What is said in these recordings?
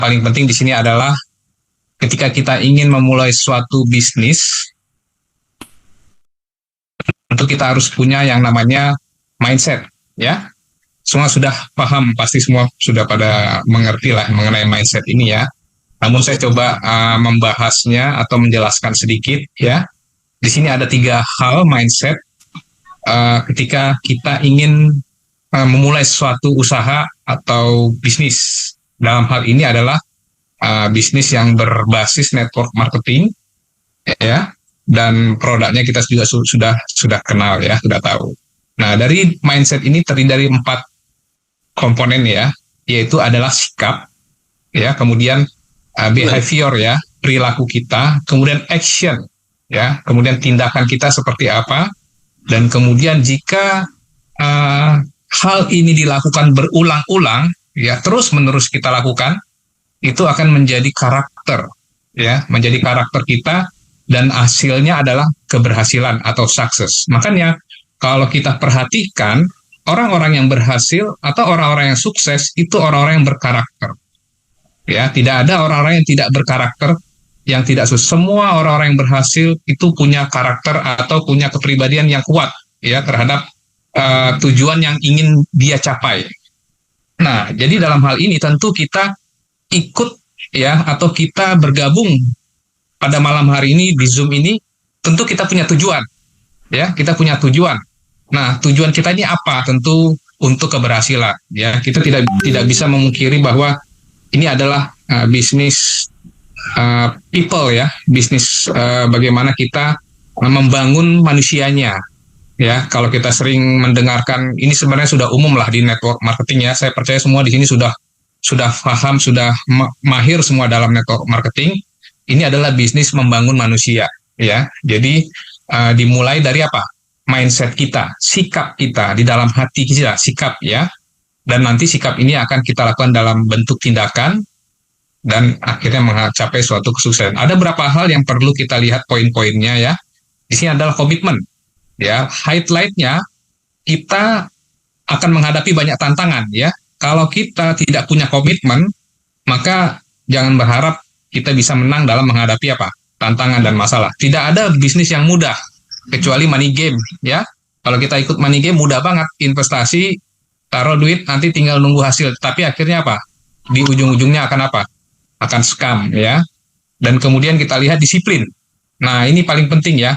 paling penting di sini adalah ketika kita ingin memulai suatu bisnis, tentu kita harus punya yang namanya mindset, ya. Semua sudah paham, pasti semua sudah pada mengerti lah mengenai mindset ini ya. Namun saya coba membahasnya atau menjelaskan sedikit ya. Di sini ada 3 hal mindset ketika kita ingin memulai suatu usaha atau bisnis. Dalam hal ini adalah bisnis yang berbasis network marketing ya, dan produknya kita juga sudah kenal ya, sudah tahu. Nah, dari mindset ini terdiri dari 4 komponen ya, yaitu adalah sikap ya, kemudian behavior ya, perilaku kita, kemudian action ya, kemudian tindakan kita seperti apa, dan kemudian jika hal ini dilakukan berulang-ulang ya, terus menerus kita lakukan, itu akan menjadi karakter ya, menjadi karakter kita, dan hasilnya adalah keberhasilan atau sukses. Makanya kalau kita perhatikan orang-orang yang berhasil atau orang-orang yang sukses itu orang-orang yang berkarakter. Ya, tidak ada orang-orang yang tidak berkarakter, yang tidak sukses. Semua orang-orang yang berhasil itu punya karakter atau punya kepribadian yang kuat ya terhadap tujuan yang ingin dia capai. Nah, jadi dalam hal ini tentu kita ikut ya, atau kita bergabung pada malam hari ini di Zoom ini, tentu kita punya tujuan. Ya, kita punya tujuan. Nah, tujuan kita ini apa? Tentu untuk keberhasilan. Ya, kita tidak bisa memungkiri bahwa ini adalah bisnis people ya, bisnis bagaimana kita membangun manusianya. Ya, kalau kita sering mendengarkan, ini sebenarnya sudah umum lah di network marketing ya. Saya percaya semua di sini sudah paham, sudah mahir semua dalam network marketing. Ini adalah bisnis membangun manusia. Ya, jadi dimulai dari apa? Mindset kita, sikap kita, di dalam hati kita, sikap ya. Dan nanti sikap ini akan kita lakukan dalam bentuk tindakan, dan akhirnya mencapai suatu kesuksesan. Ada beberapa hal yang perlu kita lihat poin-poinnya ya. Di sini adalah komitmen. Ya, highlight-nya kita akan menghadapi banyak tantangan ya. Kalau kita tidak punya komitmen, maka jangan berharap kita bisa menang dalam menghadapi apa? Tantangan dan masalah. Tidak ada bisnis yang mudah kecuali money game ya. Kalau kita ikut money game mudah banget, investasi, taruh duit, nanti tinggal nunggu hasil. Tapi akhirnya apa? Di ujung-ujungnya akan apa? Akan scam ya. Dan kemudian kita lihat disiplin. Nah, ini paling penting ya.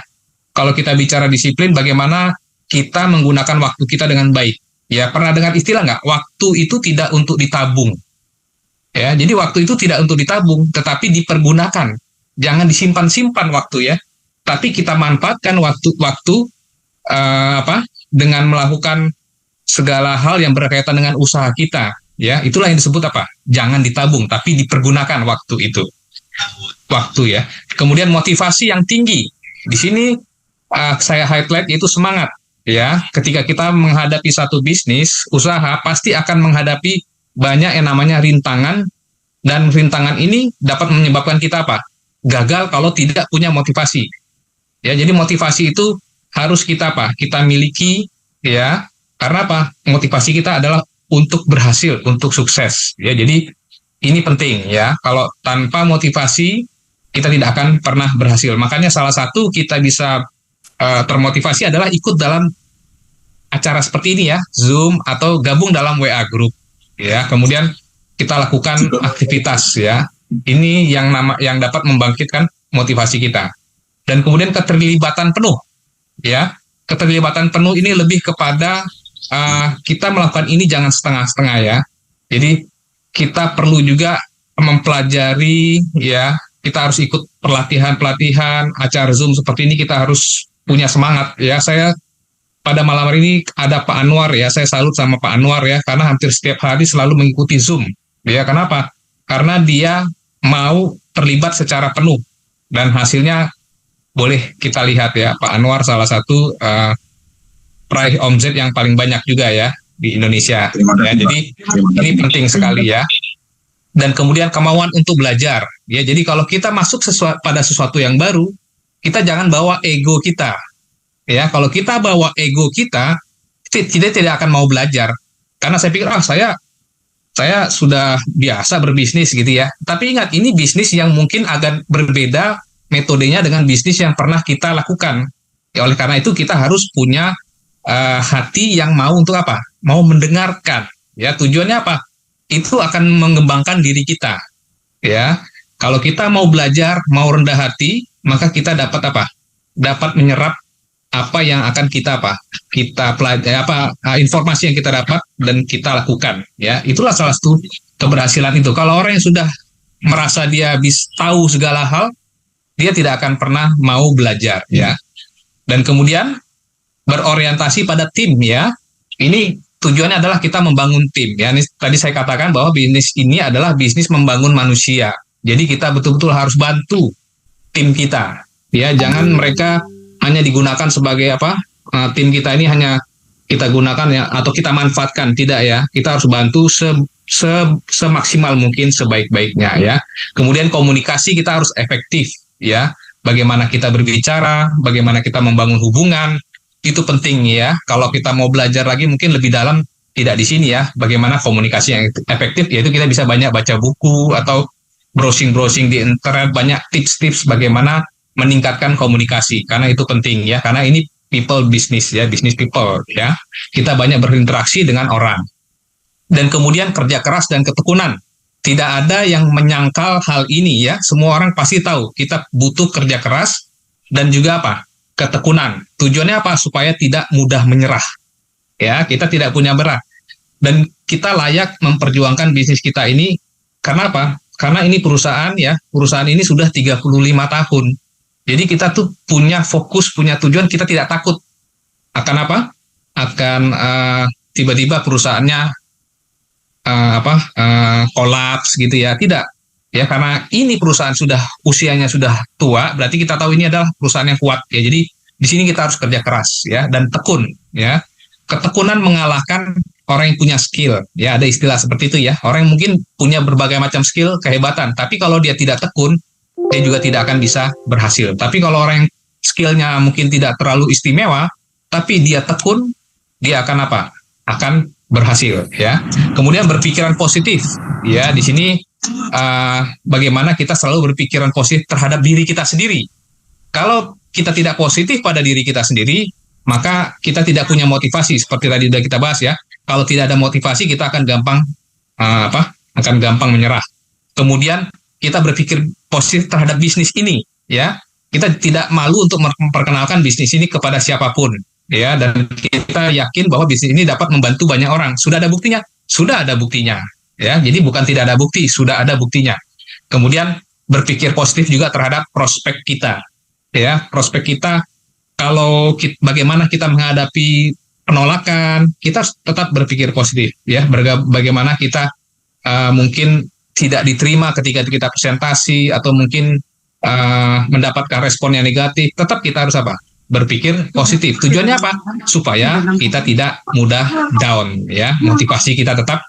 Kalau kita bicara disiplin, bagaimana kita menggunakan waktu kita dengan baik. Ya, pernah dengar istilah nggak? Waktu itu tidak untuk ditabung. Ya, jadi waktu itu tidak untuk ditabung, tetapi dipergunakan. Jangan disimpan-simpan waktu ya. Tapi kita manfaatkan waktu dengan melakukan segala hal yang berkaitan dengan usaha kita. Ya, itulah yang disebut apa? Jangan ditabung, tapi dipergunakan waktu itu. Waktu ya. Kemudian motivasi yang tinggi. Di sini saya highlight yaitu semangat. Ya, ketika kita menghadapi satu bisnis, usaha, pasti akan menghadapi banyak yang namanya rintangan, dan rintangan ini dapat menyebabkan kita apa? Gagal kalau tidak punya motivasi. Ya, jadi motivasi itu harus kita apa? Kita miliki ya. Karena apa? Motivasi kita adalah untuk berhasil, untuk sukses. Ya, jadi ini penting ya. Kalau tanpa motivasi kita tidak akan pernah berhasil. Makanya salah satu kita bisa termotivasi adalah ikut dalam acara seperti ini ya, Zoom, atau gabung dalam WA group ya. Kemudian kita lakukan aktivitas ya. Ini yang dapat membangkitkan motivasi kita. Dan kemudian keterlibatan penuh ya. Keterlibatan penuh ini lebih kepada kita melakukan ini jangan setengah-setengah ya. Jadi kita perlu juga mempelajari ya. Kita harus ikut pelatihan acara Zoom seperti ini, kita harus punya semangat ya. Saya pada malam hari ini ada Pak Anwar ya. Saya salut sama Pak Anwar ya, karena hampir setiap hari selalu mengikuti Zoom. Ya, kenapa? Karena dia mau terlibat secara penuh, dan hasilnya boleh kita lihat ya. Pak Anwar salah satu peraih omzet yang paling banyak juga ya di Indonesia. Ya, jadi ini penting sekali ya. Dan kemudian kemauan untuk belajar. Ya, jadi kalau kita masuk pada sesuatu yang baru, kita jangan bawa ego kita. Ya, kalau kita bawa ego kita tidak akan mau belajar. Karena saya pikir saya saya sudah biasa berbisnis gitu ya. Tapi ingat, ini bisnis yang mungkin agak berbeda metodenya dengan bisnis yang pernah kita lakukan. Ya, oleh karena itu kita harus punya hati yang mau untuk apa? Mau mendengarkan. Ya, tujuannya apa? Itu akan mengembangkan diri kita. Ya, kalau kita mau belajar, mau rendah hati, maka kita dapat apa? Dapat menyerap apa yang akan kita pelajari, informasi yang kita dapat dan kita lakukan. Ya, itulah salah satu keberhasilan itu. Kalau orang yang sudah merasa dia bisa tahu segala hal, dia tidak akan pernah mau belajar. Ya, dan kemudian berorientasi pada tim. Ya, ini tujuannya adalah kita membangun tim. Ya, ini tadi saya katakan bahwa bisnis ini adalah bisnis membangun manusia. Jadi kita betul-betul harus bantu tim kita. Ya, jangan mereka hanya digunakan sebagai tim kita ini hanya kita gunakan ya atau kita manfaatkan, tidak ya. Kita harus bantu semaksimal mungkin, sebaik-baiknya ya. Kemudian komunikasi kita harus efektif ya. Bagaimana kita berbicara, bagaimana kita membangun hubungan, itu penting ya. Kalau kita mau belajar lagi mungkin lebih dalam, tidak di sini ya. Bagaimana komunikasi yang efektif, yaitu kita bisa banyak baca buku atau browsing-browsing di internet, banyak tips-tips bagaimana meningkatkan komunikasi, karena itu penting ya, karena ini people business ya, business people ya, kita banyak berinteraksi dengan orang. Dan kemudian kerja keras dan ketekunan, tidak ada yang menyangkal hal ini ya, semua orang pasti tahu kita butuh kerja keras dan juga ketekunan. Tujuannya apa? Supaya tidak mudah menyerah ya, kita tidak punya berah dan kita layak memperjuangkan bisnis kita ini. Karena apa? Karena ini perusahaan ya, perusahaan ini sudah 35 tahun. Jadi kita tuh punya fokus, punya tujuan, kita tidak takut akan akan tiba-tiba perusahaannya kolaps gitu ya. Tidak ya, karena ini perusahaan sudah usianya sudah tua, berarti kita tahu ini adalah perusahaan yang kuat ya. Jadi di sini kita harus kerja keras ya dan tekun ya. Ketekunan mengalahkan orang yang punya skill ya, ada istilah seperti itu ya. Orang yang mungkin punya berbagai macam skill, kehebatan, tapi kalau dia tidak tekun, dia juga tidak akan bisa berhasil. Tapi kalau orang yang skillnya mungkin tidak terlalu istimewa, tapi dia tekun, dia akan akan berhasil ya. Kemudian berpikiran positif ya. Di sini bagaimana kita selalu berpikiran positif terhadap diri kita sendiri. Kalau kita tidak positif pada diri kita sendiri, maka kita tidak punya motivasi, seperti tadi sudah kita bahas ya. Kalau tidak ada motivasi, kita akan gampang akan gampang menyerah. Kemudian kita berpikir positif terhadap bisnis ini ya. Kita tidak malu untuk memperkenalkan bisnis ini kepada siapapun ya, dan kita yakin bahwa bisnis ini dapat membantu banyak orang. Sudah ada buktinya? Sudah ada buktinya ya. Jadi bukan tidak ada bukti, sudah ada buktinya. Kemudian berpikir positif juga terhadap prospek kita ya. Prospek kita, kalau bagaimana kita menghadapi penolakan, kita tetap berpikir positif ya. Bagaimana kita mungkin tidak diterima ketika kita presentasi atau mungkin mendapatkan respon yang negatif, tetap kita harus berpikir positif. Tujuannya apa? Supaya kita tidak mudah down ya, motivasi kita tetap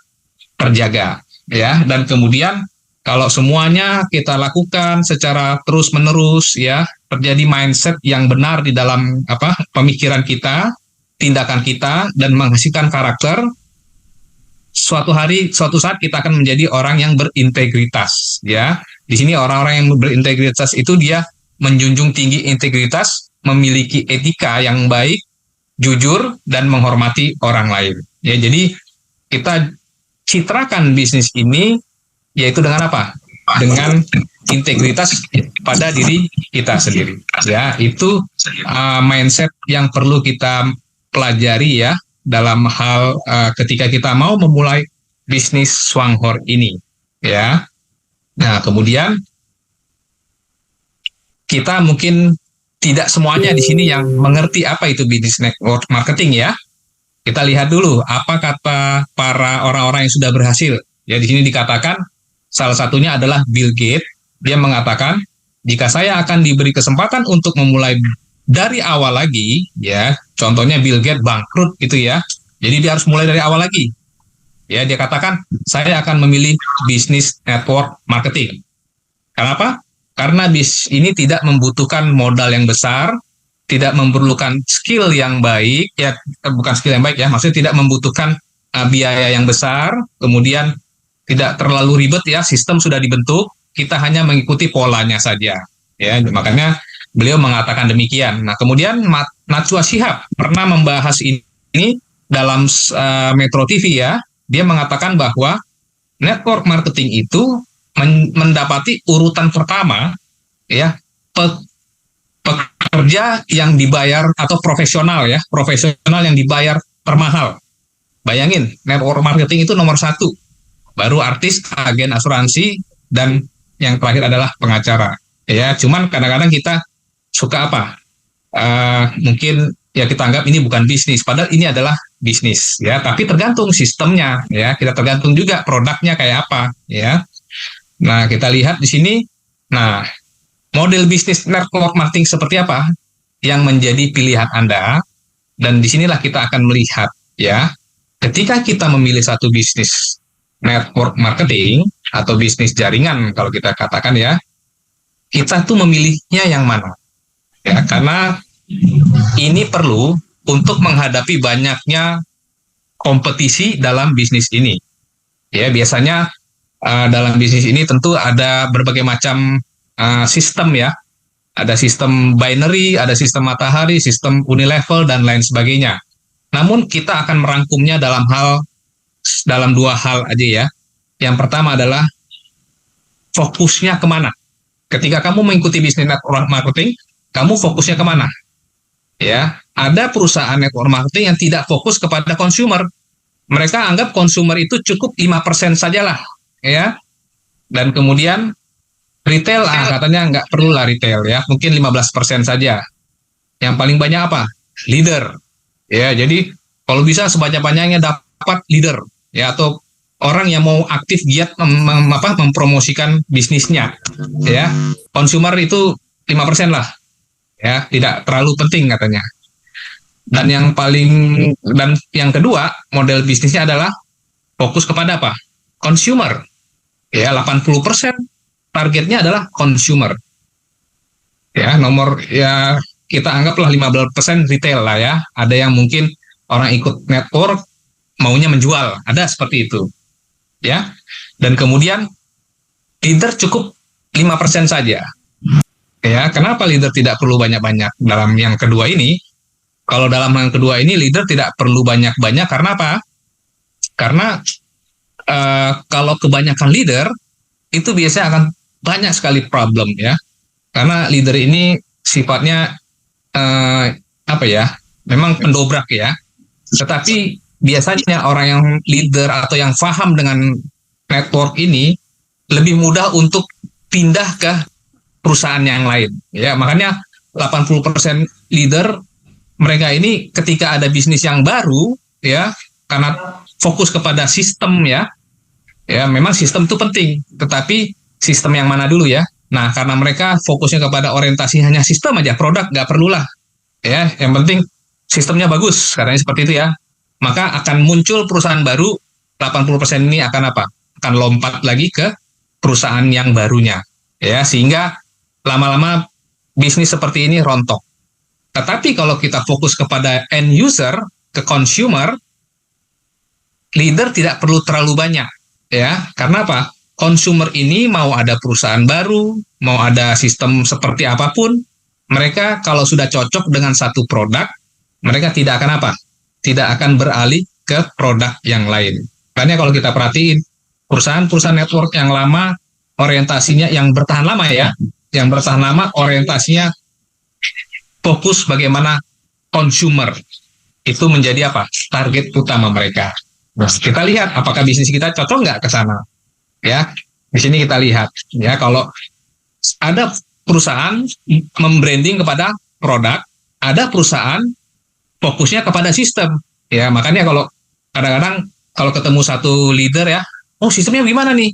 terjaga ya. Dan kemudian kalau semuanya kita lakukan secara terus-menerus ya, terjadi mindset yang benar di dalam pemikiran kita, tindakan kita, dan menghasilkan karakter, suatu saat kita akan menjadi orang yang berintegritas ya. Di sini orang-orang yang berintegritas itu dia menjunjung tinggi integritas, memiliki etika yang baik, jujur, dan menghormati orang lain ya. Jadi kita citrakan bisnis ini yaitu dengan dengan integritas pada diri kita sendiri ya. Itu mindset yang perlu kita pelajari ya dalam hal ketika kita mau memulai bisnis Swanghor ini ya. Nah, kemudian kita mungkin tidak semuanya di sini yang mengerti apa itu bisnis network marketing ya. Kita lihat dulu apa kata para orang-orang yang sudah berhasil. Ya, di sini dikatakan salah satunya adalah Bill Gates. Dia mengatakan, jika saya akan diberi kesempatan untuk memulai dari awal lagi, ya, contohnya Bill Gates bangkrut gitu ya, jadi dia harus mulai dari awal lagi. Ya, dia katakan, saya akan memilih bisnis network marketing. Kenapa? Karena ini tidak membutuhkan modal yang besar, tidak memerlukan skill yang baik, ya bukan skill yang baik ya, maksudnya tidak membutuhkan biaya yang besar, kemudian tidak terlalu ribet ya, sistem sudah dibentuk, kita hanya mengikuti polanya saja. Ya, makanya beliau mengatakan demikian. Nah, kemudian Najwa Shihab pernah membahas ini dalam Metro TV ya. Dia mengatakan bahwa network marketing itu mendapati urutan pertama ya, pekerja yang dibayar atau profesional ya, profesional yang dibayar termahal. Bayangin, network marketing itu nomor 1. Baru artis, agen asuransi, dan yang terakhir adalah pengacara. Ya, cuman kadang-kadang kita suka apa? Mungkin ya kita anggap ini bukan bisnis, padahal ini adalah bisnis. Ya, tapi tergantung sistemnya. Ya, kita tergantung juga produknya kayak apa. Ya, nah kita lihat di sini. Nah, model bisnis network marketing seperti apa yang menjadi pilihan Anda? Dan disinilah kita akan melihat ya, ketika kita memilih satu bisnis network marketing atau bisnis jaringan kalau kita katakan ya, kita tuh memilihnya yang mana? Ya, karena ini perlu untuk menghadapi banyaknya kompetisi dalam bisnis ini. Ya, biasanya dalam bisnis ini tentu ada berbagai macam sistem ya. Ada sistem binary, ada sistem matahari, sistem unilevel, dan lain sebagainya. Namun kita akan merangkumnya dalam 2 hal aja ya. Yang pertama adalah fokusnya kemana. Ketika kamu mengikuti bisnis network marketing, kamu fokusnya kemana? Ya, ada perusahaan network marketing yang tidak fokus kepada consumer. Mereka anggap consumer itu cukup 5% sajalah, ya. Dan kemudian retail, katanya nggak perlu lah retail ya, mungkin 15% saja. Yang paling banyak apa? Leader. Ya, jadi kalau bisa sebanyak-banyaknya dapat leader ya, atau orang yang mau aktif giat mempromosikan bisnisnya. Ya, consumer itu 5% lah. Ya, tidak terlalu penting katanya. Dan yang kedua, model bisnisnya adalah fokus kepada apa? Consumer. Ya, 80% targetnya adalah consumer. Ya, ya kita anggaplah 15% retail lah ya. Ada yang mungkin orang ikut network maunya menjual, ada seperti itu. Ya. Dan kemudian leader cukup 5% saja. Ya, kenapa leader tidak perlu banyak-banyak dalam yang kedua ini? Kalau dalam yang kedua ini leader tidak perlu banyak-banyak karena apa? Karena kalau kebanyakan leader itu biasanya akan banyak sekali problem ya, karena leader ini sifatnya memang pendobrak ya. Tetapi biasanya orang yang leader atau yang paham dengan network ini lebih mudah untuk pindah ke perusahaan yang lain ya. Makanya 80% leader mereka ini ketika ada bisnis yang baru ya, karena fokus kepada sistem ya, memang sistem itu penting, tetapi sistem yang mana dulu ya. Nah, karena mereka fokusnya kepada orientasi hanya sistem aja, produk nggak perlulah. Ya, yang penting sistemnya bagus, katanya seperti itu ya. Maka akan muncul perusahaan baru, 80% ini akan apa? Akan lompat lagi ke perusahaan yang barunya. Ya, sehingga lama-lama bisnis seperti ini rontok. Tetapi kalau kita fokus kepada end user, ke consumer, leader tidak perlu terlalu banyak. Ya, karena apa? Consumer ini mau ada perusahaan baru, mau ada sistem seperti apapun, mereka kalau sudah cocok dengan satu produk, mereka tidak akan apa? Tidak akan beralih ke produk yang lain. Makanya kalau kita perhatiin, perusahaan-perusahaan network yang lama, orientasinya yang bertahan lama ya, yang bertahan lama orientasinya fokus bagaimana consumer itu menjadi apa? Target utama mereka. Nah, kita lihat apakah bisnis kita cocok nggak ke sana. Ya, di sini kita lihat ya, kalau ada perusahaan membranding kepada produk, ada perusahaan fokusnya kepada sistem. Ya, makanya kalau kadang-kadang kalau ketemu satu leader ya, oh sistemnya gimana nih?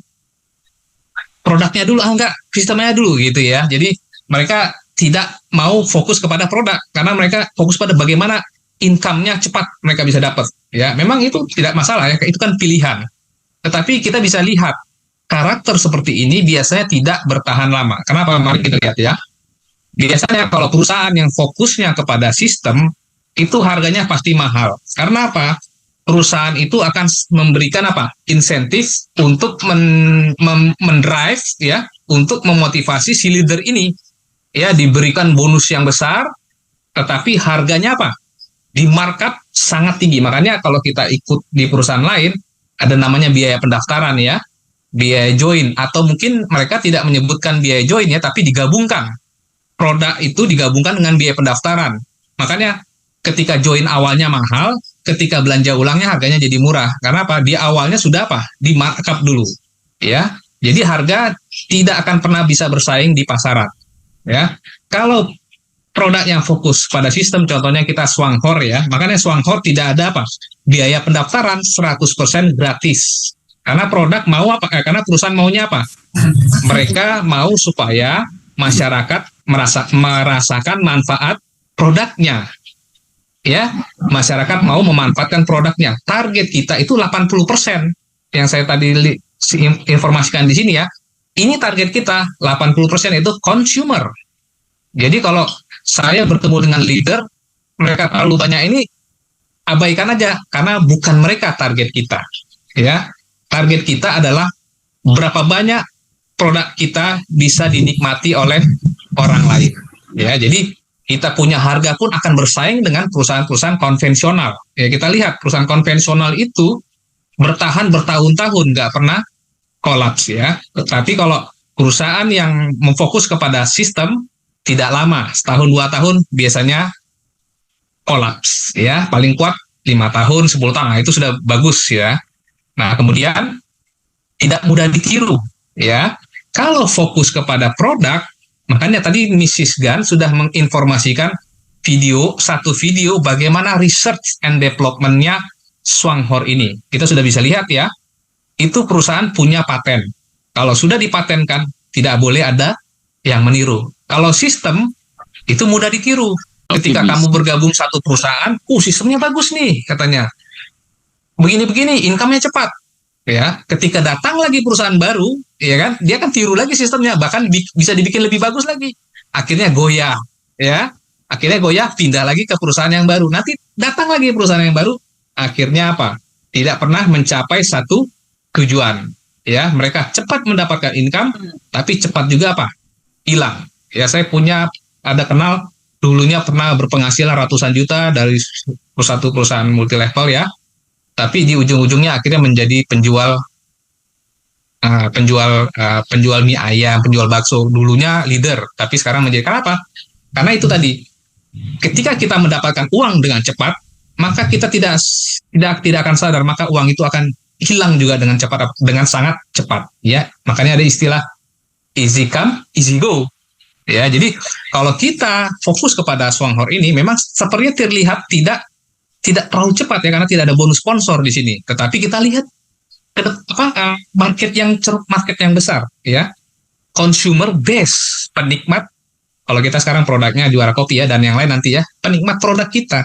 Produknya dulu, enggak, sistemnya dulu gitu ya. Jadi mereka tidak mau fokus kepada produk karena mereka fokus pada bagaimana income-nya cepat mereka bisa dapat. Ya, memang itu tidak masalah ya, itu kan pilihan. Tetapi kita bisa lihat karakter seperti ini biasanya tidak bertahan lama. Kenapa? Mari kita lihat ya. Biasanya kalau perusahaan yang fokusnya kepada sistem, itu harganya pasti mahal. Karena apa? perusahaan itu akan memberikan apa? Insentif untuk mendrive ya, untuk memotivasi si leader ini ya, diberikan bonus yang besar, tetapi harganya apa? Di markup sangat tinggi. Makanya kalau kita ikut di perusahaan lain, ada namanya biaya pendaftaran ya, biaya join, atau mungkin mereka tidak menyebutkan biaya join ya, tapi digabungkan. Produk itu digabungkan dengan biaya pendaftaran. Makanya ketika join awalnya mahal, ketika belanja ulangnya harganya jadi murah. Karena apa? Di awalnya sudah apa? Di markup dulu. Ya. Jadi harga tidak akan pernah bisa bersaing di pasaran. Ya. Kalau produk yang fokus pada sistem, contohnya kita Swanghor ya, makanya Swanghor tidak ada apa? Biaya pendaftaran 100% gratis. Karena produk mau apa? Karena perusahaan maunya apa? Mereka mau supaya masyarakat merasakan manfaat produknya. Ya, masyarakat mau memanfaatkan produknya. Target kita itu 80%. Yang saya tadi informasikan di sini ya. Ini target kita 80% itu consumer. Jadi kalau saya bertemu dengan leader, mereka terlalu banyak ini, abaikan aja karena bukan mereka target kita. Ya, target kita adalah berapa banyak produk kita bisa dinikmati oleh orang lain. Ya, jadi kita punya harga pun akan bersaing dengan perusahaan-perusahaan konvensional. Ya, kita lihat perusahaan konvensional itu bertahan bertahun-tahun, nggak pernah kolaps ya. Tetapi kalau perusahaan yang memfokus kepada sistem, tidak lama, setahun 2 tahun biasanya kolaps ya. Paling kuat 5 tahun, 10 tahun, nah, itu sudah bagus ya. Nah, kemudian tidak mudah ditiru ya. Kalau fokus kepada produk, makanya tadi Mrs. Gan sudah menginformasikan satu video bagaimana research and development-nya Swanghor ini. Kita sudah bisa lihat ya, itu perusahaan punya paten. Kalau sudah dipatenkan, tidak boleh ada yang meniru. Kalau sistem, itu mudah ditiru. Ketika kamu bergabung satu perusahaan, sistemnya bagus nih, katanya. Begini-begini, income-nya cepat. Ya, ketika datang lagi perusahaan baru, ya kan, dia kan tiru lagi sistemnya, bahkan bisa dibikin lebih bagus lagi. Akhirnya goyah, ya. Akhirnya goyah, pindah lagi ke perusahaan yang baru. Nanti datang lagi perusahaan yang baru, akhirnya apa? Tidak pernah mencapai satu tujuan. Ya, mereka cepat mendapatkan income, tapi cepat juga apa? Hilang. Ya, saya ada kenal dulunya pernah berpenghasilan ratusan juta dari satu perusahaan multilevel ya. Tapi di ujung-ujungnya akhirnya menjadi penjual mie ayam, penjual bakso. Dulunya leader, tapi sekarang menjadi kenapa? Karena itu tadi, ketika kita mendapatkan uang dengan cepat, maka kita tidak akan sadar, maka uang itu akan hilang juga dengan cepat, dengan sangat cepat. Ya, makanya ada istilah easy come, easy go. Ya, jadi kalau kita fokus kepada Swanghor ini, memang sepertinya terlihat tidak terlalu cepat ya, karena tidak ada bonus sponsor di sini. Tetapi kita lihat market yang besar ya, consumer base, penikmat. Kalau kita sekarang produknya Juara Kopi ya, dan yang lain nanti ya, penikmat produk kita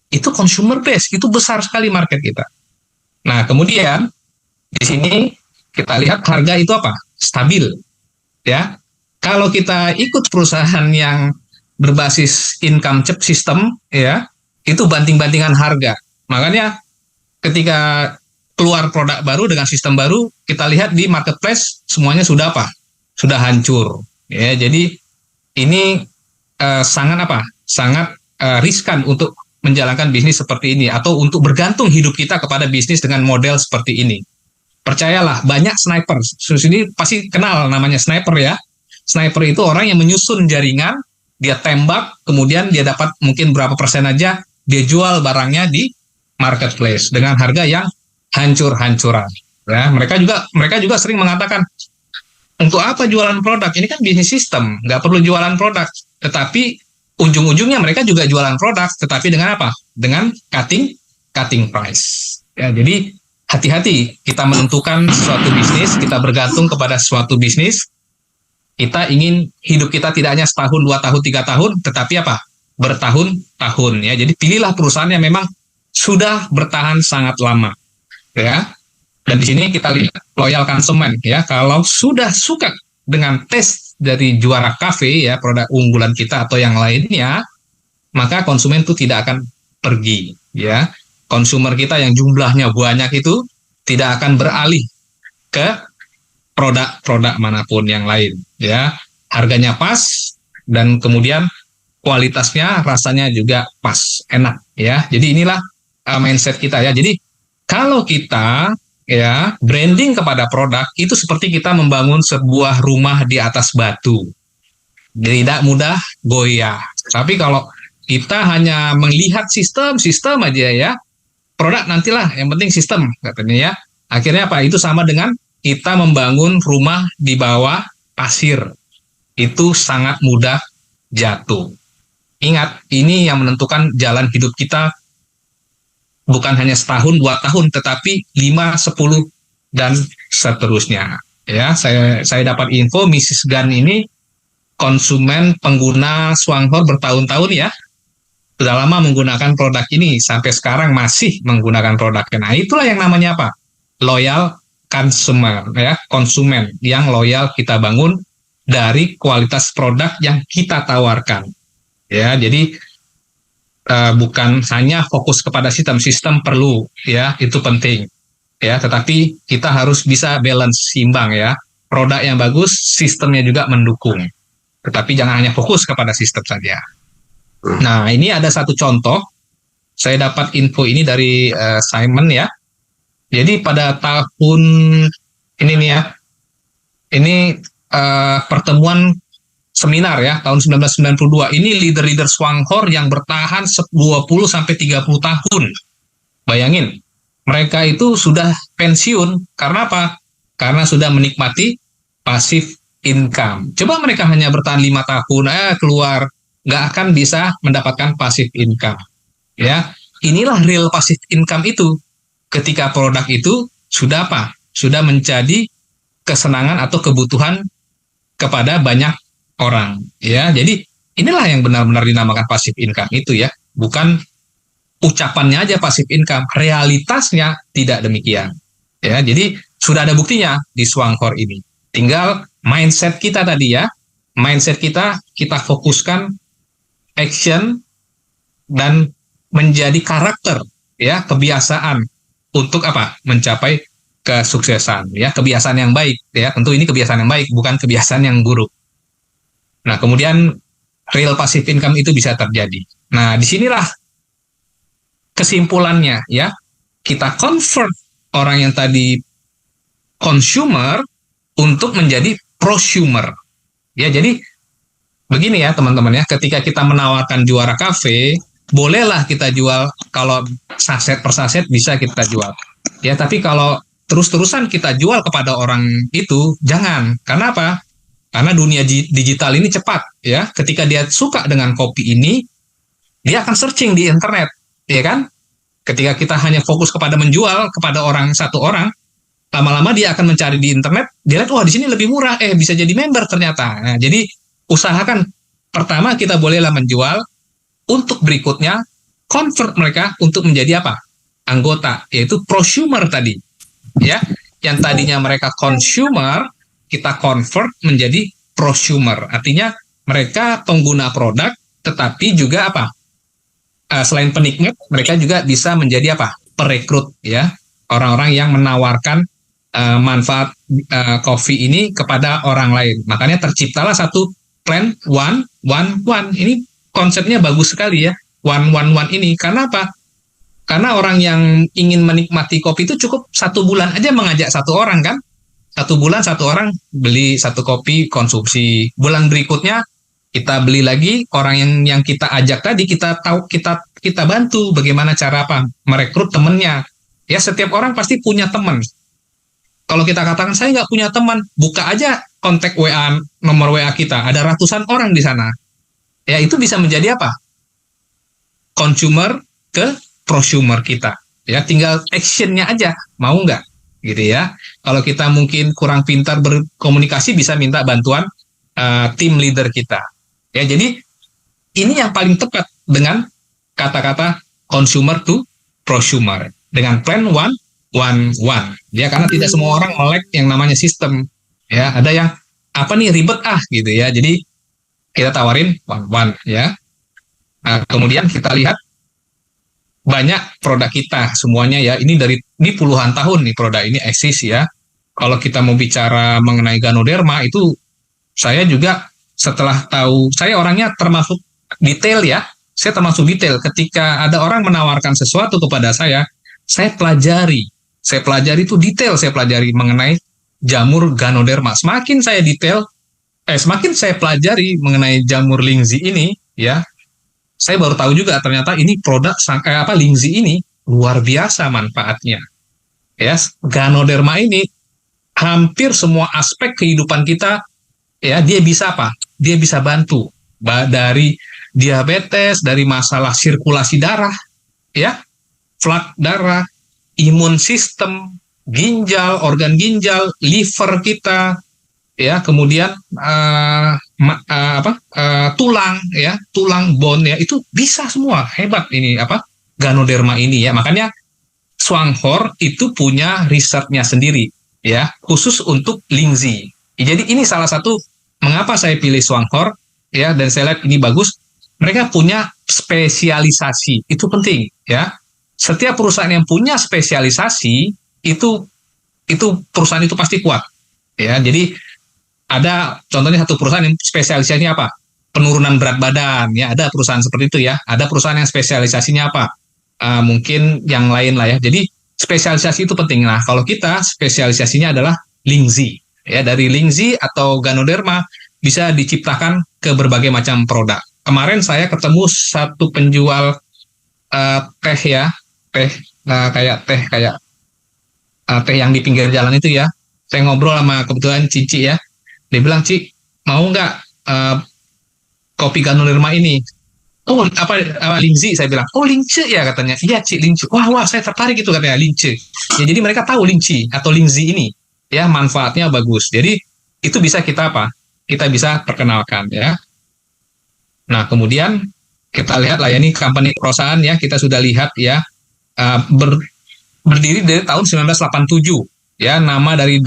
itu consumer base, itu besar sekali market kita. Nah, kemudian di sini kita lihat harga itu apa? Stabil ya. Kalau kita ikut perusahaan yang berbasis income system ya, itu banting-bantingan harga. Makanya ketika keluar produk baru dengan sistem baru, kita lihat di marketplace semuanya sudah apa? Sudah hancur. Ya, jadi ini sangat riskan untuk menjalankan bisnis seperti ini, atau untuk bergantung hidup kita kepada bisnis dengan model seperti ini. Percayalah, banyak sniper. Ini pasti kenal namanya sniper ya. Sniper itu orang yang menyusun jaringan, dia tembak, kemudian dia dapat mungkin berapa persen aja, dia jual barangnya di marketplace dengan harga yang hancur-hancuran. Ya, mereka juga sering mengatakan, untuk apa jualan produk? Ini kan bisnis sistem, nggak perlu jualan produk. Tetapi ujung-ujungnya mereka juga jualan produk, tetapi dengan apa? Dengan cutting price. Ya, jadi hati-hati kita menentukan suatu bisnis, kita bergantung kepada suatu bisnis. Kita ingin hidup kita tidak hanya setahun, 2 tahun, 3 tahun, tetapi apa? Bertahun-tahun ya. Jadi pilihlah perusahaan yang memang sudah bertahan sangat lama. Ya. Dan di sini kita lihat loyal konsumen ya. Kalau sudah suka dengan tes dari Juara Cafe ya, produk unggulan kita atau yang lainnya, maka konsumen itu tidak akan pergi ya. konsumer kita yang jumlahnya banyak itu tidak akan beralih ke produk-produk manapun yang lain, ya. Harganya pas dan kemudian kualitasnya, rasanya juga pas, enak, ya. Jadi inilah mindset kita, ya. Jadi kalau kita ya branding kepada produk itu seperti kita membangun sebuah rumah di atas batu, tidak mudah goyah. Tapi kalau kita hanya melihat sistem aja ya, produk nantilah, yang penting sistem katanya ya. Akhirnya apa? Itu sama dengan kita membangun rumah di bawah pasir. Itu sangat mudah jatuh. Ingat, ini yang menentukan jalan hidup kita bukan hanya setahun, 2 tahun, tetapi 5, 10, dan seterusnya. Ya, saya dapat info Mrs. Gunn ini konsumen pengguna Swanghor bertahun-tahun ya. Sudah lama menggunakan produk ini, sampai sekarang masih menggunakan produknya. Nah, itulah yang namanya apa? Loyal consumer, ya, konsumen yang loyal kita bangun dari kualitas produk yang kita tawarkan. Ya, jadi bukan hanya fokus kepada sistem perlu, ya, itu penting. Ya, tetapi kita harus bisa balance, seimbang ya. Produk yang bagus, sistemnya juga mendukung. Tetapi jangan hanya fokus kepada sistem saja. Nah, ini ada satu contoh. Saya dapat info ini dari Simon ya. Jadi pada tahun ini nih ya, ini pertemuan seminar ya, tahun 1992. Ini leader-leader Swanghor yang bertahan 20-30 tahun. Bayangin, mereka itu sudah pensiun. Karena apa? Karena sudah menikmati passive income. Coba mereka hanya bertahan 5 tahun, keluar, nggak akan bisa mendapatkan passive income. Ya, inilah real passive income itu. Ketika produk itu sudah apa? Sudah menjadi kesenangan atau kebutuhan kepada banyak orang. Ya, jadi inilah yang benar-benar dinamakan passive income itu ya. Bukan ucapannya aja passive income, realitasnya tidak demikian. Ya, jadi sudah ada buktinya di Swanghor ini. Tinggal mindset kita tadi ya. Mindset kita fokuskan action dan menjadi karakter ya, kebiasaan untuk apa? Mencapai kesuksesan ya, kebiasaan yang baik ya. Tentu ini kebiasaan yang baik, bukan kebiasaan yang buruk. Nah, kemudian real passive income itu bisa terjadi. Nah, disinilah kesimpulannya ya. Kita convert orang yang tadi consumer untuk menjadi prosumer. Ya, jadi begini ya teman-teman ya, ketika kita menawarkan juara kafe, bolehlah kita jual, kalau saset per saset bisa kita jual. Ya, tapi kalau terus-terusan kita jual kepada orang itu, jangan. Karena apa? Karena dunia digital ini cepat ya. Ketika dia suka dengan kopi ini, dia akan searching di internet, ya kan? Ketika kita hanya fokus kepada menjual kepada satu orang, lama-lama dia akan mencari di internet, dia lihat, wah di sini lebih murah, bisa jadi member ternyata. Nah, jadi usahakan pertama kita bolehlah menjual, untuk berikutnya convert mereka untuk menjadi apa? Anggota, yaitu prosumer tadi. Ya, yang tadinya mereka consumer, kita convert menjadi prosumer. Artinya mereka pengguna produk, tetapi juga apa? Selain penikmat, mereka juga bisa menjadi apa? Perekrut ya. Orang-orang yang menawarkan manfaat kopi ini kepada orang lain. Makanya terciptalah satu plan 1-1-1. Ini konsepnya bagus sekali ya, 1-1-1 ini. Karena apa? Karena orang yang ingin menikmati kopi itu cukup 1 bulan aja mengajak 1 orang kan. 1 bulan 1 orang beli 1 kopi konsumsi. Bulan berikutnya kita beli lagi, orang yang kita ajak tadi kita bantu bagaimana cara apa? Merekrut temennya. Ya, setiap orang pasti punya teman. Kalau kita katakan saya nggak punya teman, buka aja kontak WA, nomor WA kita, ada ratusan orang di sana. Ya, itu bisa menjadi apa? Consumer ke prosumer kita. Ya, tinggal actionnya aja, mau nggak? Gitu ya. Kalau kita mungkin kurang pintar berkomunikasi, bisa minta bantuan tim leader kita. Ya, jadi ini yang paling tepat dengan kata-kata consumer to prosumer. Dengan plan 1-1-1. Ya, karena tidak semua orang melek yang namanya sistem. Ya, ada yang apa nih ribet gitu ya. Jadi kita tawarin 1-1 ya. Nah, kemudian kita lihat banyak produk kita semuanya ya. Ini puluhan tahun nih produk ini eksis ya. Kalau kita mau bicara mengenai Ganoderma itu saya juga setelah tahu, saya orangnya termasuk detail ya. Saya termasuk detail ketika ada orang menawarkan sesuatu kepada saya pelajari. Saya pelajari itu detail, saya pelajari mengenai jamur Ganoderma. Semakin saya pelajari mengenai jamur Lingzi ini, ya, saya baru tahu juga ternyata ini Lingzi ini luar biasa manfaatnya. Ya, Ganoderma ini hampir semua aspek kehidupan kita, ya, dia bisa apa? Dia bisa bantu dari diabetes, dari masalah sirkulasi darah, ya, flak darah, imun sistem, ginjal, organ ginjal, liver kita, ya, kemudian tulang, ya, tulang bone, ya, itu bisa semua. Hebat ini Ganoderma ini ya. Makanya Swanghor itu punya risetnya sendiri ya, khusus untuk Lingzi. Jadi ini salah satu mengapa saya pilih Swanghor ya, dan saya lihat ini bagus. Mereka punya spesialisasi, itu penting ya. Setiap perusahaan yang punya spesialisasi itu perusahaan itu pasti kuat ya. Jadi ada contohnya satu perusahaan yang spesialisasinya apa? Penurunan berat badan ya, ada perusahaan seperti itu ya. Ada perusahaan yang spesialisasinya apa? Mungkin yang lain lah ya. Jadi spesialisasi itu penting. Nah, kalau kita spesialisasinya adalah Lingzi ya, dari Lingzi atau Ganoderma bisa diciptakan ke berbagai macam produk. Kemarin saya ketemu satu penjual teh ya, kayak teh yang di pinggir jalan itu ya. Saya ngobrol sama kebetulan Cici ya. Dia bilang, "Ci, mau nggak kopi Ganoderma ini?" "Oh, Lingzi?" Saya bilang. "Oh, Lingce ya," katanya. "Iya, Ci, Lingce." Wah, saya tertarik itu katanya, Lingce. Ya, jadi mereka tahu Lingci atau Lingzi ini ya, manfaatnya bagus. Jadi itu bisa kita kita bisa perkenalkan ya. Nah, kemudian kita lihat lah ya, ini company perusahaan ya, kita sudah lihat ya, berdiri dari tahun 1987 ya, nama dari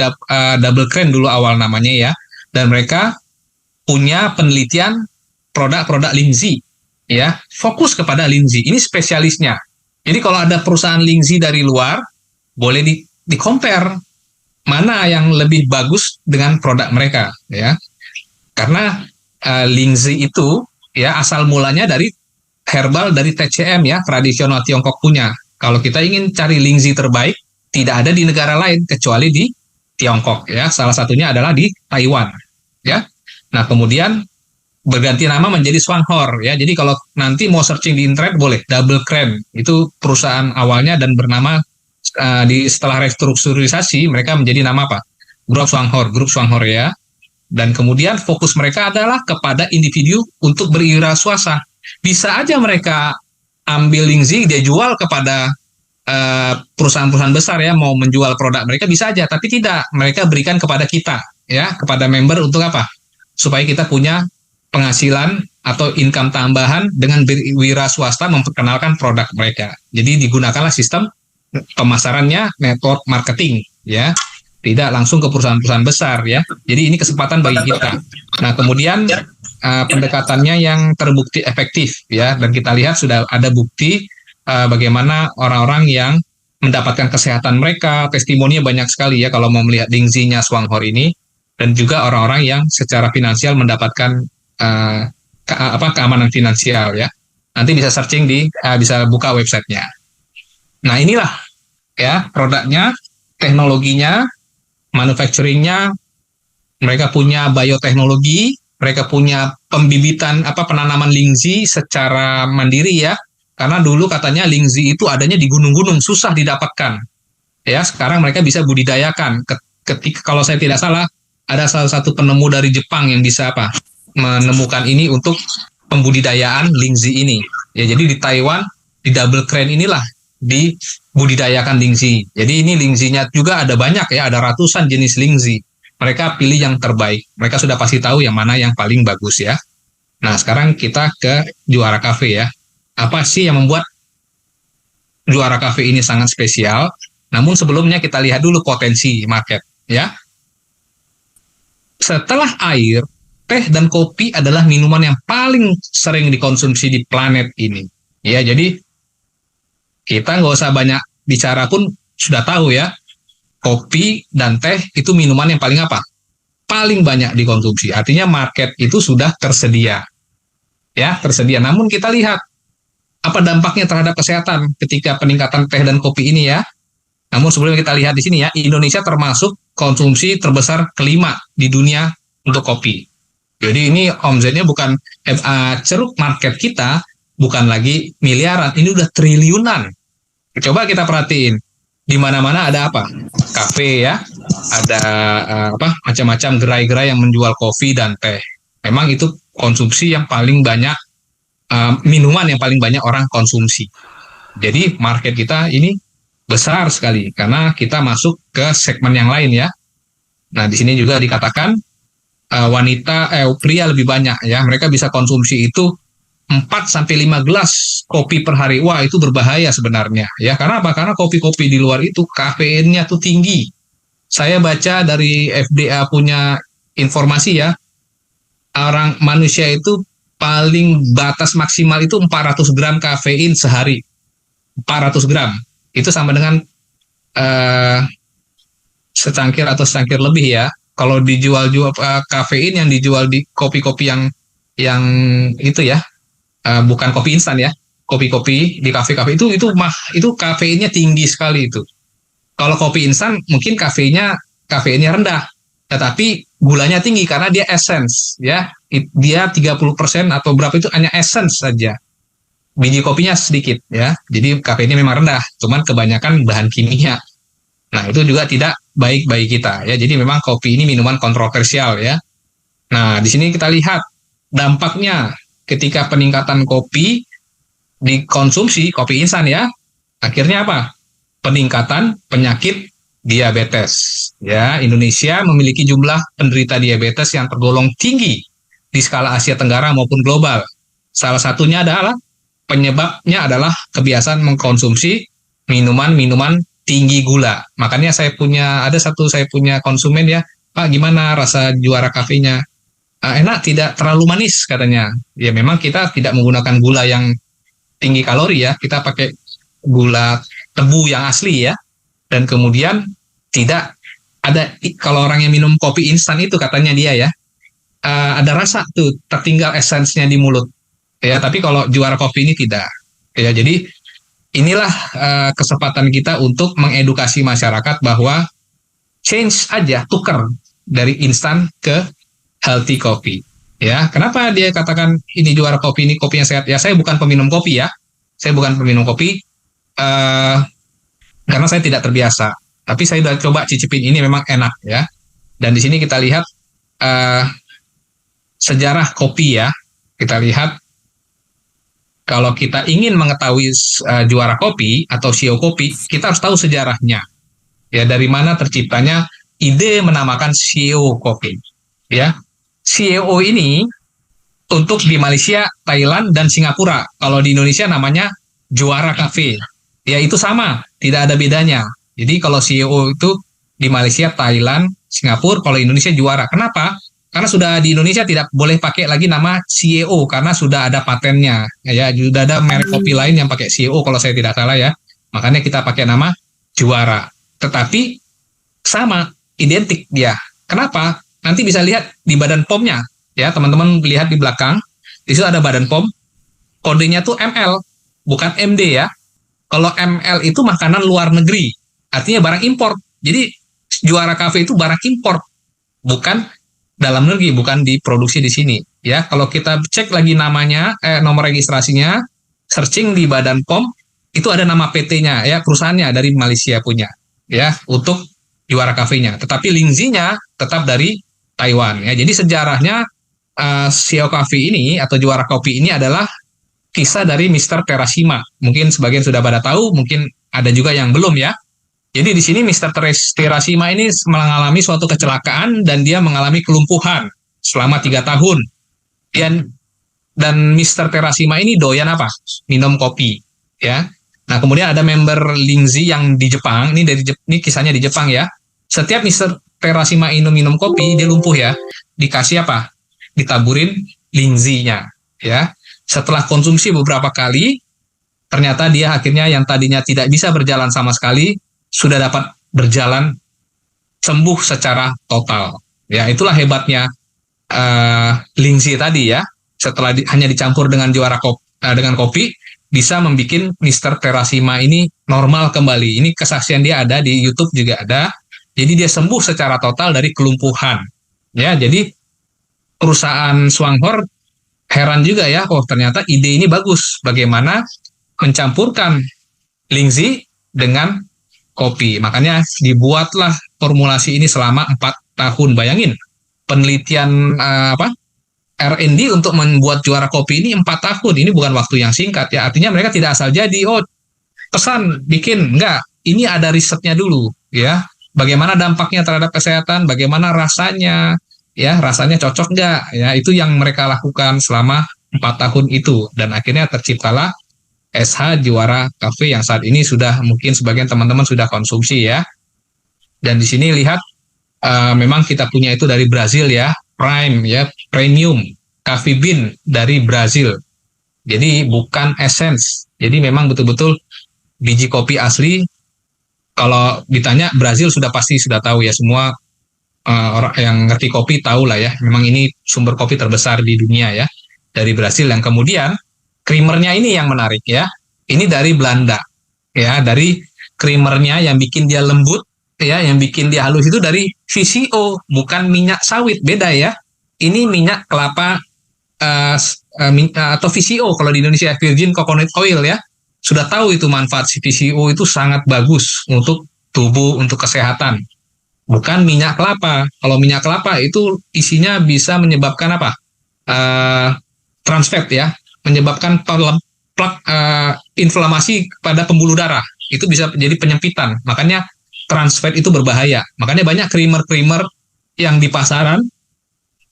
Double Crane dulu awal namanya ya, dan mereka punya penelitian produk-produk Lingzi ya, fokus kepada Lingzi, ini spesialisnya. Jadi kalau ada perusahaan Lingzi dari luar, boleh di compare mana yang lebih bagus dengan produk mereka ya, karena Lingzi itu ya asal mulanya dari herbal dari TCM ya, tradisional Tiongkok punya. Kalau kita ingin cari Lingzi terbaik, tidak ada di negara lain kecuali di Tiongkok ya. Salah satunya adalah di Taiwan ya. Nah, kemudian berganti nama menjadi Swanghor ya. Jadi kalau nanti mau searching di internet boleh Double Crane. Itu perusahaan awalnya dan bernama setelah restrukturisasi mereka menjadi nama apa? Grup Swanghor ya. Dan kemudian fokus mereka adalah kepada individu untuk berwirausaha. Bisa aja mereka ambil Lingzi, dia jual kepada perusahaan-perusahaan besar ya, mau menjual produk mereka bisa aja, tapi tidak, mereka berikan kepada kita ya, kepada member untuk apa? Supaya kita punya penghasilan atau income tambahan dengan berwira swasta memperkenalkan produk mereka. Jadi digunakanlah sistem pemasarannya network marketing ya, tidak langsung ke perusahaan-perusahaan besar ya. Jadi ini kesempatan bagi kita. Nah, kemudian pendekatannya yang terbukti efektif ya, dan kita lihat sudah ada bukti bagaimana orang-orang yang mendapatkan kesehatan mereka, testimoninya banyak sekali ya kalau mau melihat Lingzi-nya Swanghor ini, dan juga orang-orang yang secara finansial mendapatkan keamanan finansial ya. Nanti bisa searching bisa buka websitenya. Nah, inilah ya produknya, teknologinya, manufacturingnya. Mereka punya bioteknologi, mereka punya pembibitan penanaman Lingzi secara mandiri ya. Karena dulu katanya Lingzi itu adanya di gunung-gunung, susah didapatkan. Ya, sekarang mereka bisa budidayakan. Ketika kalau saya tidak salah, ada salah satu penemu dari Jepang yang bisa menemukan ini untuk pembudidayaan Lingzi ini. Ya, jadi di Taiwan, di Double Crane inilah dibudidayakan Lingzi. Jadi ini Lingzinya juga ada banyak ya, ada ratusan jenis Lingzi. Mereka pilih yang terbaik. Mereka sudah pasti tahu yang mana yang paling bagus ya. Nah, sekarang kita ke Juara Cafe ya. Apa sih yang membuat Juara Cafe ini sangat spesial? Namun sebelumnya kita lihat dulu potensi market ya. Setelah air, teh dan kopi adalah minuman yang paling sering dikonsumsi di planet ini. Ya, jadi Kita nggak usah banyak bicara pun sudah tahu ya, kopi dan teh itu minuman yang paling apa? Paling banyak dikonsumsi. Artinya market itu sudah tersedia. Ya, tersedia. Namun kita lihat apa dampaknya terhadap kesehatan ketika peningkatan teh dan kopi ini ya. Namun sebelumnya kita lihat di sini ya, Indonesia termasuk konsumsi terbesar kelima di dunia untuk kopi. Jadi ini omsetnya bukan ceruk market kita bukan lagi miliaran, ini udah triliunan. Coba kita perhatiin, di mana-mana ada apa? Kafe ya, ada macam-macam gerai-gerai yang menjual kopi dan teh. Memang itu konsumsi yang paling banyak, minuman yang paling banyak orang konsumsi. Jadi market kita ini besar sekali karena kita masuk ke segmen yang lain ya. Nah, di sini juga dikatakan pria lebih banyak ya. Mereka bisa konsumsi itu 4 sampai 5 gelas kopi per hari. Wah, itu berbahaya sebenarnya ya. Karena apa? Karena kopi-kopi di luar itu kafeinnya tuh tinggi. Saya baca dari FDA punya informasi ya. Orang manusia itu paling batas maksimal itu 400 gram kafein sehari. 400 gram. Itu sama dengan secangkir atau secangkir lebih ya. Kalau dijual kafein yang dijual di kopi-kopi yang itu ya, bukan kopi instan ya, kopi-kopi di kafe-kafe itu kafeinnya tinggi sekali itu. Kalau kopi instan mungkin kafeinnya rendah, tetapi gulanya tinggi karena dia essence ya. Dia 30% atau berapa itu hanya essence saja. Biji kopinya sedikit ya. Jadi kafeinnya memang rendah, cuman kebanyakan bahan kimia. Nah, itu juga tidak baik bagi kita ya. Jadi memang kopi ini minuman kontroversial ya. Nah, di sini kita lihat dampaknya ketika peningkatan kopi dikonsumsi, kopi instan ya. Akhirnya apa? Peningkatan penyakit diabetes. Ya, Indonesia memiliki jumlah penderita diabetes yang tergolong tinggi di skala Asia Tenggara maupun global. Salah satunya adalah penyebabnya adalah kebiasaan mengkonsumsi minuman-minuman tinggi gula. Makanya saya punya konsumen ya, Pak gimana rasa juara kafenya? Enak, tidak terlalu manis katanya. Ya memang kita tidak menggunakan gula yang tinggi kalori ya, kita pakai gula tebu yang asli ya. Dan kemudian tidak ada, kalau orang yang minum kopi instan itu katanya dia ya, ada rasa tuh tertinggal esensnya di mulut. Ya, tapi kalau juara kopi ini tidak. Ya, jadi inilah kesempatan kita untuk mengedukasi masyarakat bahwa change aja, tukar dari instan ke healthy coffee. Ya, kenapa dia katakan ini juara kopi, ini kopi yang sehat? Ya, saya bukan peminum kopi ya. Saya bukan peminum kopi karena saya tidak terbiasa. Tapi saya sudah coba cicipin, ini memang enak ya. Dan di sini kita lihat sejarah kopi ya. Kita lihat kalau kita ingin mengetahui juara kopi atau CEO kopi, kita harus tahu sejarahnya. Ya, dari mana terciptanya ide menamakan CEO kopi. Ya, CEO ini untuk di Malaysia, Thailand, dan Singapura. Kalau di Indonesia namanya Juara Cafe. Ya, itu sama, tidak ada bedanya. Jadi kalau CEO itu di Malaysia, Thailand, Singapura, kalau Indonesia Juara. Kenapa? Karena sudah di Indonesia tidak boleh pakai lagi nama CEO karena sudah ada patennya ya, sudah ada merek kopi lain yang pakai CEO kalau saya tidak salah ya. Makanya kita pakai nama Juara. Tetapi sama, identik dia. Kenapa? Nanti bisa lihat di badan POM-nya ya, teman-teman lihat di belakang. Di situ ada badan POM. Kodenya tuh ML, bukan MD ya. Kalau ML itu makanan luar negeri, artinya barang impor. Jadi Juara Cafe itu barang impor, bukan dalam negeri, bukan diproduksi di sini ya. Kalau kita cek lagi namanya, nomor registrasinya, searching di Badan POM itu ada nama PT-nya ya, perusahaannya dari Malaysia punya ya untuk Juara Cafe-nya, tetapi Lingzi-nya tetap dari Taiwan ya. Jadi sejarahnya CEO Cafe ini atau Juara Kopi ini adalah kisah dari Mr. Terashima. Mungkin sebagian sudah pada tahu, mungkin ada juga yang belum ya. Jadi di sini Mr. Terashima ini mengalami suatu kecelakaan dan dia mengalami kelumpuhan selama 3 tahun. Dan Mr. Terashima ini doyan apa? Minum kopi, ya. Nah, kemudian ada member Lingzi yang di Jepang, ini kisahnya di Jepang ya. Setiap Mr. Terashima minum kopi, dia lumpuh ya. Dikasih apa? Ditaburin Lingzi-nya, ya. Setelah konsumsi beberapa kali, ternyata dia akhirnya yang tadinya tidak bisa berjalan sama sekali sudah dapat berjalan sembuh secara total. Ya, itulah hebatnya Lingzi tadi ya. Setelah hanya dicampur dengan dengan kopi, bisa membuat Mister Terasima ini normal kembali. Ini kesaksian dia ada di YouTube juga ada. Jadi dia sembuh secara total dari kelumpuhan. Ya, jadi perusahaan Swanghor heran juga ya, oh ternyata ide ini bagus. Bagaimana mencampurkan Lingzi dengan kopi. Makanya dibuatlah formulasi ini selama 4 tahun. Bayangin, penelitian R&D untuk membuat juara kopi ini 4 tahun. Ini bukan waktu yang singkat ya. Artinya mereka tidak asal jadi, oh pesan bikin, enggak. Ini ada risetnya dulu ya. Bagaimana dampaknya terhadap kesehatan, bagaimana rasanya, ya rasanya cocok enggak, ya itu yang mereka lakukan selama 4 tahun itu. Dan akhirnya terciptalah SH Juara Cafe yang saat ini sudah mungkin sebagian teman-teman sudah konsumsi ya. Dan di sini lihat memang kita punya itu dari Brazil ya, Prime ya, Premium Coffee Bean dari Brazil. Jadi bukan essence. Jadi memang betul-betul biji kopi asli. Kalau ditanya Brazil pasti sudah tahu ya, semua orang yang ngerti kopi tahu lah ya. Memang ini sumber kopi terbesar di dunia ya, dari Brazil. Yang kemudian creamernya ini yang menarik ya. Ini dari Belanda ya, dari creamernya yang bikin dia lembut ya, yang bikin dia halus itu dari VCO, bukan minyak sawit, beda ya. Ini minyak kelapa atau VCO kalau di Indonesia, Virgin Coconut Oil ya. Sudah tahu itu manfaat VCO itu sangat bagus untuk tubuh, untuk kesehatan. Bukan minyak kelapa. Kalau minyak kelapa itu isinya bisa menyebabkan apa? Trans fat ya, menyebabkan inflamasi pada pembuluh darah. Itu bisa jadi penyempitan. Makanya trans fat itu berbahaya. Makanya banyak creamer-creamer yang di pasaran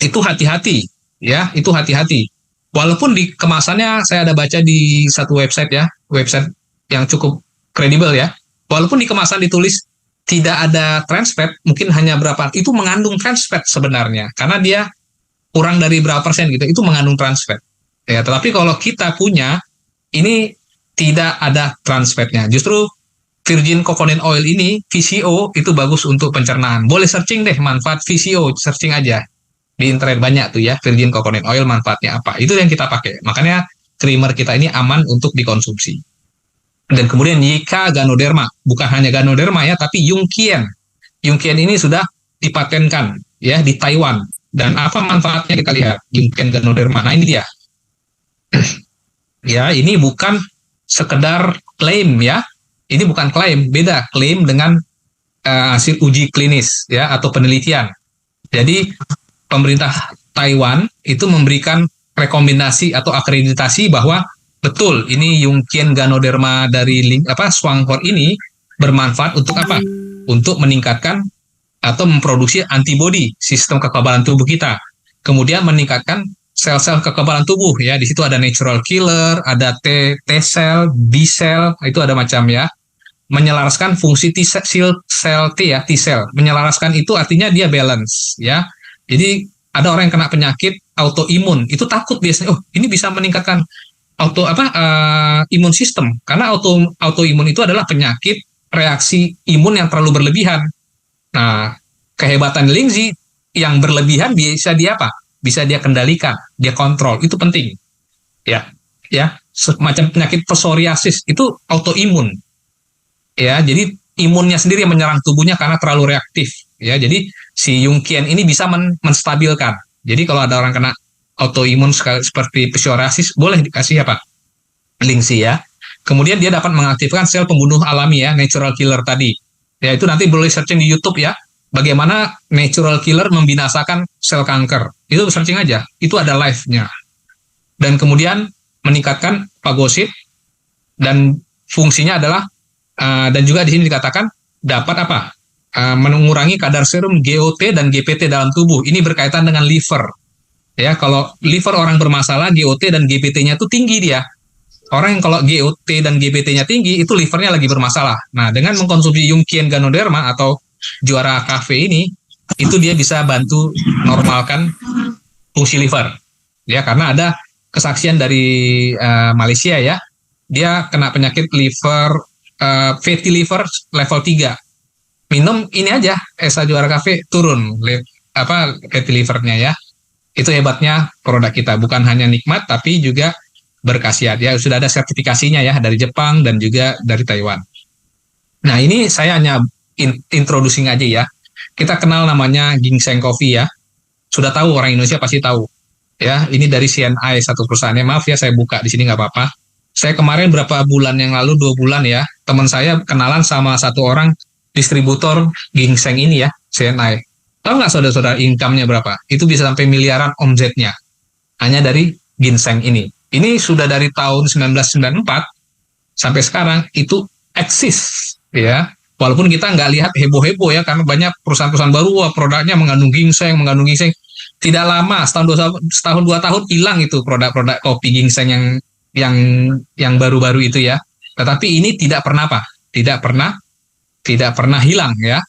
itu hati-hati ya, itu hati-hati. Walaupun di kemasannya saya ada baca di satu website ya, website yang cukup kredibel ya. Walaupun di kemasan ditulis tidak ada trans fat, mungkin hanya berapa, itu mengandung trans fat sebenarnya. Karena dia kurang dari berapa persen gitu, itu mengandung trans fat. Ya, tetapi kalau kita punya, ini tidak ada trans fatnya. Justru Virgin Coconut Oil ini, VCO, itu bagus untuk pencernaan. Boleh searching deh manfaat VCO, searching aja. Di internet banyak tuh ya, Virgin Coconut Oil manfaatnya apa. Itu yang kita pakai. Makanya creamer kita ini aman untuk dikonsumsi. Dan kemudian Yika Ganoderma. Bukan hanya Ganoderma ya, tapi Yungkien. Yungkien ini sudah dipatenkan ya di Taiwan. Dan apa manfaatnya kita lihat. Yungkien Ganoderma. Nah ini dia. Ya, ini bukan sekedar klaim ya. Ini bukan klaim, beda klaim dengan hasil uji klinis ya atau penelitian. Jadi pemerintah Taiwan itu memberikan rekomendasi atau akreditasi bahwa betul ini Yungkien Ganoderma dari Swanghor ini bermanfaat untuk apa? Untuk meningkatkan atau memproduksi antibodi sistem kekebalan tubuh kita. Kemudian meningkatkan sel-sel kekebalan tubuh ya. Di situ ada natural killer, ada T-cell, B-cell, itu ada macam ya. Menyelaraskan fungsi T-cell ya, T-cell. Menyelaraskan itu artinya dia balance ya. Jadi ada orang yang kena penyakit autoimun, itu takut biasanya, oh ini bisa meningkatkan imun sistem, karena autoimun itu adalah penyakit reaksi imun yang terlalu berlebihan. Nah, kehebatan Lingzi yang berlebihan bisa dia apa? Bisa dia kendalikan, dia kontrol, itu penting. Ya, semacam penyakit psoriasis itu autoimun. Ya, jadi imunnya sendiri yang menyerang tubuhnya karena terlalu reaktif. Ya, jadi si Yungkien ini bisa menstabilkan. Jadi kalau ada orang kena autoimun seperti psoriasis, boleh dikasih apa? Lingzi ya. Kemudian dia dapat mengaktifkan sel pembunuh alami ya, natural killer tadi. Ya, itu nanti boleh searching di YouTube ya. Bagaimana natural killer membinasakan sel kanker. Itu searching aja. Itu ada live-nya. Dan kemudian meningkatkan fagosit, dan fungsinya adalah dan juga di sini dikatakan dapat apa? Mengurangi kadar serum GOT dan GPT dalam tubuh. Ini berkaitan dengan liver. Ya, kalau liver orang bermasalah, GOT dan GPT-nya itu tinggi dia. Orang yang kalau GOT dan GPT-nya tinggi, itu livernya lagi bermasalah. Nah, dengan mengkonsumsi Yungkien Ganoderma atau juara cafe ini, itu dia bisa bantu normalkan fungsi liver. Ya, karena ada kesaksian dari Malaysia ya. dia kena penyakit liver, fatty liver level 3. Minum ini aja, Esa Juara Cafe turun fatty livernya ya. Itu hebatnya produk kita, bukan hanya nikmat tapi juga berkhasiat ya. Sudah ada sertifikasinya ya dari Jepang dan juga dari Taiwan. Nah, ini saya hanya introducing aja ya. Kita kenal namanya ginseng coffee ya. Sudah tahu, orang Indonesia pasti tahu. Ya, ini dari CNI, satu perusahaannya. Maaf ya, saya buka di sini nggak apa-apa. Saya kemarin berapa bulan yang lalu, 2 bulan ya, teman saya kenalan sama satu orang distributor ginseng ini ya, CNI. Tahu nggak saudara-saudara income-nya berapa? Itu bisa sampai miliaran omzetnya. Hanya dari ginseng ini. Ini sudah dari tahun 1994 sampai sekarang itu eksis ya. Walaupun kita nggak lihat heboh-heboh ya, karena banyak perusahaan-perusahaan baru, wah, produknya mengandung ginseng. Tidak lama, setahun 2 tahun hilang itu produk-produk kopi ginseng yang baru-baru itu ya. Tetapi ini tidak pernah tidak pernah hilang ya.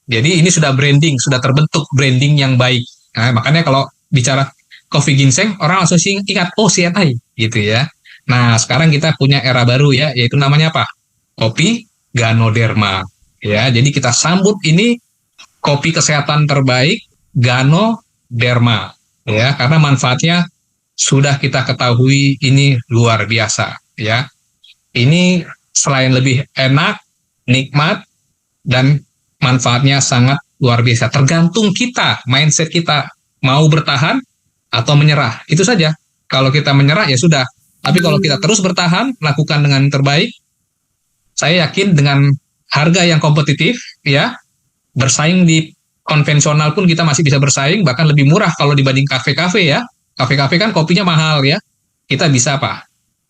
Jadi ini sudah branding, sudah terbentuk branding yang baik. Nah, makanya kalau bicara kopi ginseng, orang langsung ingat, oh, CNI gitu ya. Nah, sekarang kita punya era baru ya, yaitu namanya apa? Kopi Ganoderma. Ya, jadi kita sambut ini kopi kesehatan terbaik Ganoderma ya, karena manfaatnya sudah kita ketahui ini luar biasa ya. Ini selain lebih enak, nikmat, dan manfaatnya sangat luar biasa. Tergantung kita, mindset kita mau bertahan atau menyerah. Itu saja. Kalau kita menyerah ya sudah. Tapi kalau kita terus bertahan, lakukan dengan terbaik, saya yakin dengan harga yang kompetitif ya, bersaing di konvensional pun kita masih bisa bersaing, bahkan lebih murah kalau dibanding kafe-kafe ya. Kafe-kafe kan kopinya mahal ya. Kita bisa apa?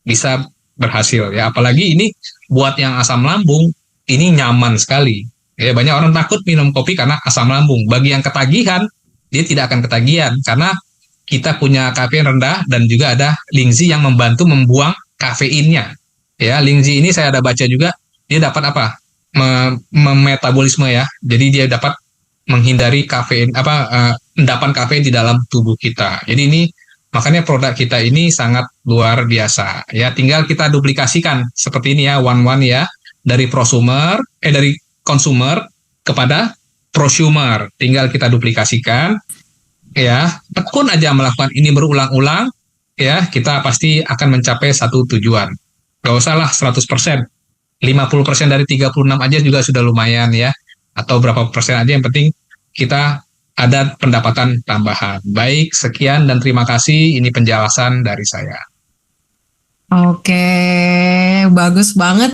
Bisa berhasil ya. Apalagi ini buat yang asam lambung, ini nyaman sekali. Ya, banyak orang takut minum kopi karena asam lambung. Bagi yang ketagihan, dia tidak akan ketagihan karena kita punya kafein rendah dan juga ada Lingzi yang membantu membuang kafeinnya. Ya, Lingzi ini saya ada baca juga, dia dapat apa? Metabolisme ya. Jadi dia dapat menghindari kafein endapan kafein di dalam tubuh kita. Jadi ini makanya produk kita ini sangat luar biasa. Ya, tinggal kita duplikasikan seperti ini ya, one ya, dari dari consumer kepada prosumer. Tinggal kita duplikasikan ya, tekun aja melakukan ini berulang-ulang ya, kita pasti akan mencapai satu tujuan. Gak usah lah 100%. 50% dari 36 aja juga sudah lumayan ya. Atau berapa persen aja, yang penting kita ada pendapatan tambahan. Baik, sekian dan terima kasih. Ini penjelasan dari saya. Oke, bagus banget